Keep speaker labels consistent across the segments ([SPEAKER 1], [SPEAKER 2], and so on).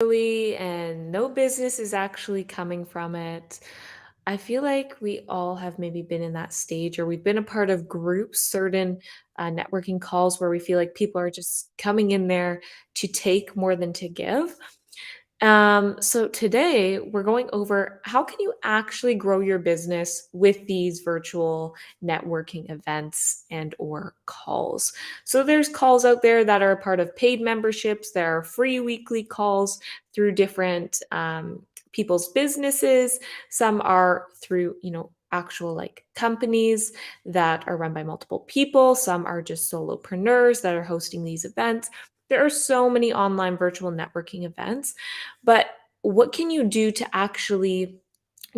[SPEAKER 1] and no business is actually coming from it. I feel like we all have maybe been in that stage, or we've been a part of groups, certain networking calls where we feel like people are just coming in there to take more than to give. So today we're going over how can you actually grow your business with these virtual networking events and or calls. So there's calls out there that are a part of paid memberships. There are free weekly calls through different people's businesses. Some are through, actual like companies that are run by multiple people. Some are just solopreneurs that are hosting these events. There are so many online virtual networking events, but what can you do to actually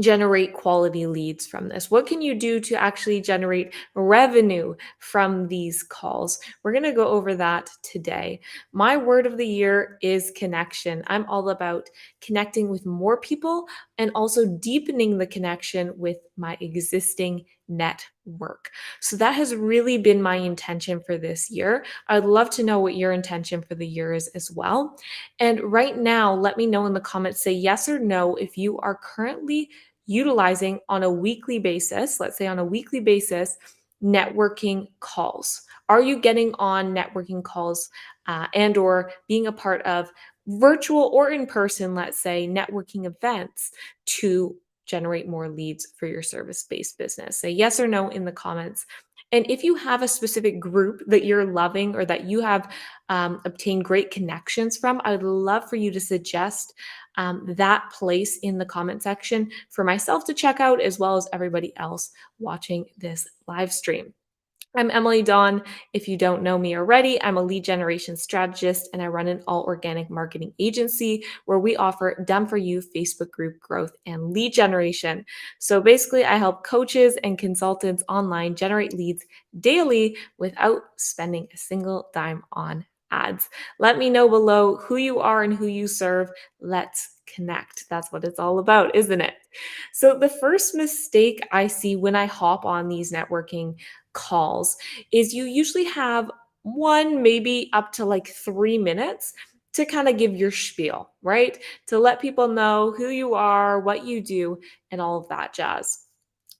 [SPEAKER 1] generate quality leads from this? What can you do to actually generate revenue from these calls? We're going to go over that today. My word of the year is connection. I'm all about connecting with more people and also deepening the connection with my existing network. So that has really been my intention for this year. I'd love to know what your intention for the year is as well. And right now, let me know in the comments, say yes or no if you are currently utilizing on a weekly basis, let's say on a weekly basis, networking calls. Are you getting on networking calls and or being a part of virtual or in person, let's say, networking events to generate more leads for your service-based business? Say yes or no in the comments. And if you have a specific group that you're loving or that you have obtained great connections from, I would love for you to suggest that place in the comment section for myself to check out, as well as everybody else watching this live stream. I'm Emily Dawn. If you don't know me already, I'm a lead generation strategist and I run an all organic marketing agency where we offer done for you Facebook group growth and lead generation. So basically, I help coaches and consultants online generate leads daily without spending a single dime on ads. Let me know below who you are and who you serve. Let's connect. That's what it's all about, isn't it? So, the first mistake I see when I hop on these networking calls is you usually have one, maybe up to like 3 minutes to kind of give your spiel, right? To let people know who you are, what you do, and all of that jazz.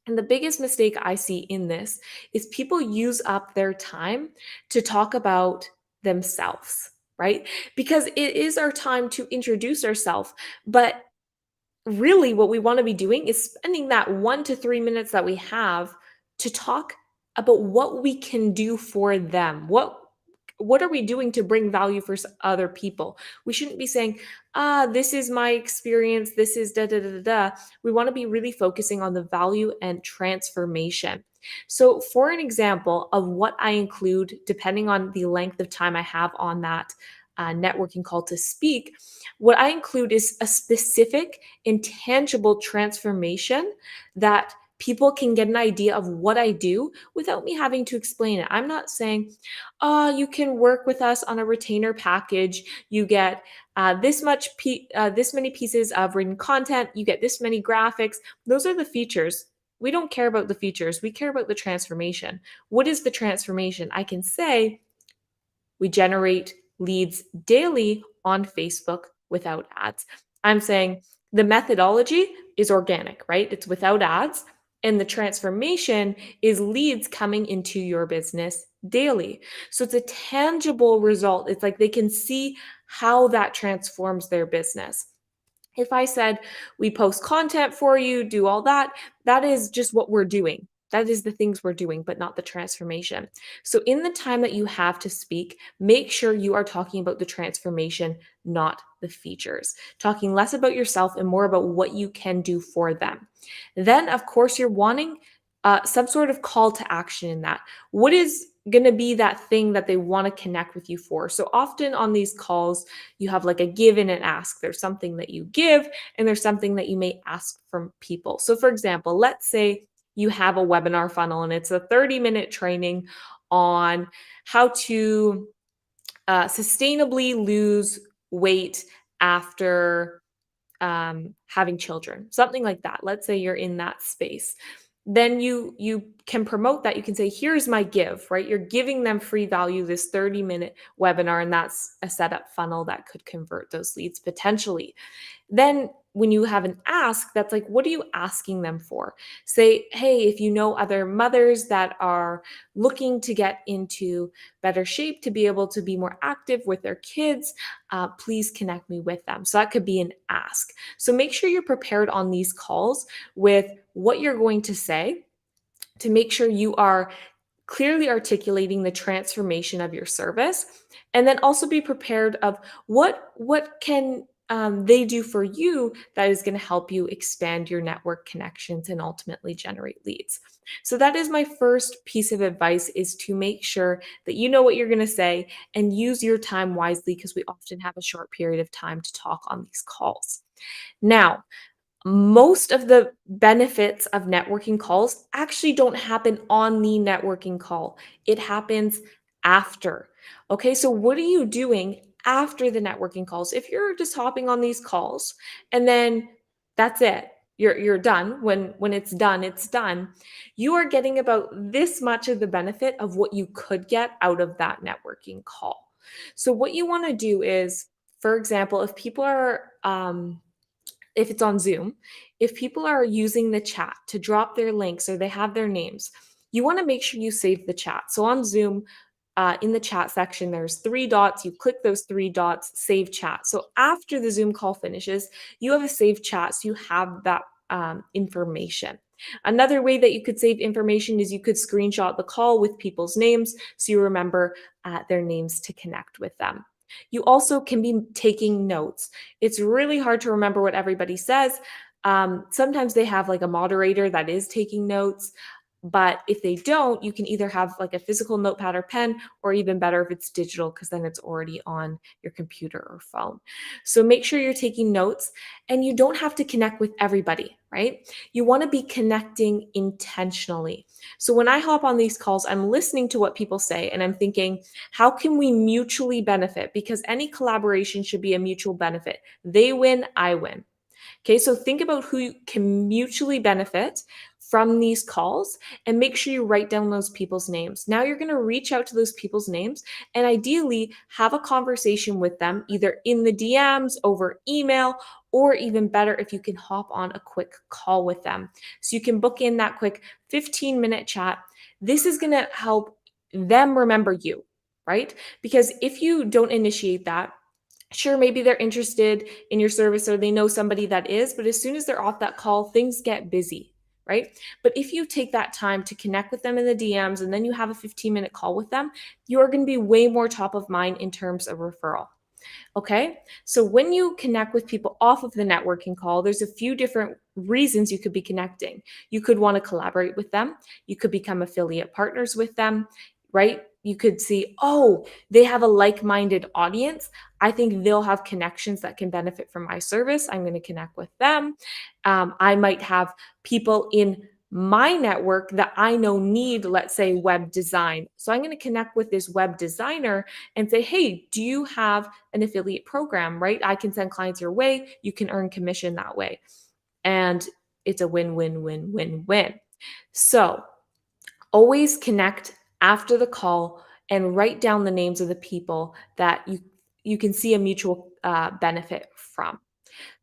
[SPEAKER 1] And the biggest mistake I see in this is people use up their time to talk about themselves, right? Because it is our time to introduce ourselves, but really what we want to be doing is spending that 1 to 3 minutes that we have to talk about what we can do for them. What are we doing to bring value for other people? We shouldn't be saying, this is my experience, this is da da da da da. We want to be really focusing on the value and transformation. So, for an example of what I include, depending on the length of time I have on that networking call to speak, what I include is a specific, intangible transformation that people can get an idea of what I do without me having to explain it. I'm not saying, you can work with us on a retainer package. You get this many pieces of written content. You get this many graphics. Those are the features. We don't care about the features. We care about the transformation. What is the transformation? I can say we generate leads daily on Facebook without ads. I'm saying the methodology is organic, right? It's without ads. And the transformation is leads coming into your business daily. So it's a tangible result. It's like they can see how that transforms their business. If I said we post content for you, do all that, that is just what we're doing. That is the things we're doing, but not the transformation. So, in the time that you have to speak, make sure you are talking about the transformation, not the features. Talking less about yourself and more about what you can do for them. Then, of course, you're wanting some sort of call to action in that. What is going to be that thing that they want to connect with you for? So, often on these calls, you have like a give and an ask. There's something that you give, and there's something that you may ask from people. So, for example, let's say you have a webinar funnel and it's a 30-minute training on how to sustainably lose weight after having children, something like that. Let's say you're in that space. then you can promote that. You can say, here's my give, right? You're giving them free value, this 30-minute webinar, and that's a setup funnel that could convert those leads potentially. Then when you have an ask, that's like, what are you asking them for? Say, hey, if you know other mothers that are looking to get into better shape to be able to be more active with their kids, please connect me with them. So that could be an ask. So make sure you're prepared on these calls with what you're going to say to make sure you are clearly articulating the transformation of your service, and then also be prepared of what can they do for you that is going to help you expand your network connections and ultimately generate leads. So that is my first piece of advice, is to make sure that you know what you're going to say and use your time wisely, because we often have a short period of time to talk on these calls. Now, most of the benefits of networking calls actually don't happen on the networking call. It happens after. Okay, so what are you doing after the networking calls? If you're just hopping on these calls and then that's it, you're done. When it's done, it's done. You are getting about this much of the benefit of what you could get out of that networking call. So what you want to do is, for example, if it's on Zoom, if people are using the chat to drop their links or they have their names, you want to make sure you save the chat. So on Zoom, in the chat section, there's three dots. You click those three dots, save chat. So after the Zoom call finishes, you have a saved chat. So you have that information. Another way that you could save information is you could screenshot the call with people's names so you remember their names to connect with them. You also can be taking notes. It's really hard to remember what everybody says. Sometimes they have like a moderator that is taking notes. But if they don't, you can either have like a physical notepad or pen, or even better if it's digital, because then it's already on your computer or phone. So make sure you're taking notes, and you don't have to connect with everybody, right? You want to be connecting intentionally. So when I hop on these calls, I'm listening to what people say and I'm thinking, how can we mutually benefit? Because any collaboration should be a mutual benefit. They win, I win. Okay, so think about who can mutually benefit from these calls and make sure you write down those people's names. Now you're going to reach out to those people's names and ideally have a conversation with them either in the DMs, over email, or even better if you can hop on a quick call with them. So you can book in that quick 15-minute chat. This is going to help them remember you, right? Because if you don't initiate that, sure, maybe they're interested in your service or they know somebody that is, but as soon as they're off that call, things get busy, right? But if you take that time to connect with them in the DMs and then you have a 15-minute call with them, you're going to be way more top of mind in terms of referral. Okay. So when you connect with people off of the networking call, there's a few different reasons you could be connecting. You could want to collaborate with them. You could become affiliate partners with them, right? You could see, oh, they have a like minded audience. I think they'll have connections that can benefit from my service. I'm going to connect with them. I might have people in my network that I know need, let's say, web design. So I'm going to connect with this web designer and say, hey, do you have an affiliate program, right? I can send clients your way. You can earn commission that way. And it's a win, win, win, win, win. So always connect after the call and write down the names of the people that you can see a mutual benefit from.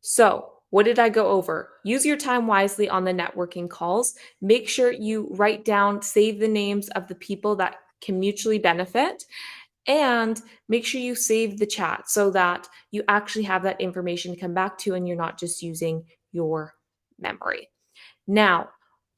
[SPEAKER 1] So, what did I go over? Use your time wisely on the networking calls. Make sure you write down, save the names of the people that can mutually benefit, and make sure you save the chat so that you actually have that information to come back to and you're not just using your memory. Now,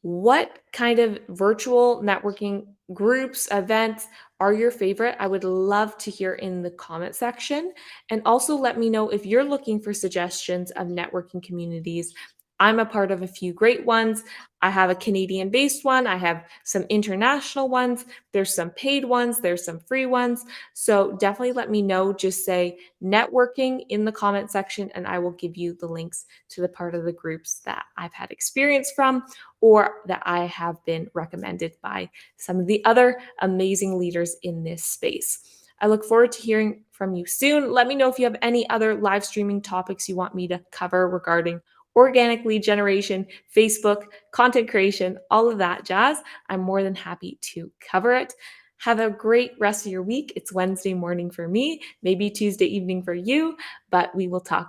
[SPEAKER 1] what kind of virtual networking groups, events are your favorite? I would love to hear in the comment section. And also let me know if you're looking for suggestions of networking communities. I'm a part of a few great ones. I have a Canadian based one, I have some international ones, there's some paid ones, there's some free ones. So definitely let me know. Just say networking in the comment section, and I will give you the links to the part of the groups that I've had experience from or that I have been recommended by some of the other amazing leaders in this space. I look forward to hearing from you soon. Let me know if you have any other live streaming topics you want me to cover regarding organic lead generation, Facebook, content creation, all of that jazz, I'm more than happy to cover it. Have a great rest of your week. It's Wednesday morning for me, maybe Tuesday evening for you, but we will talk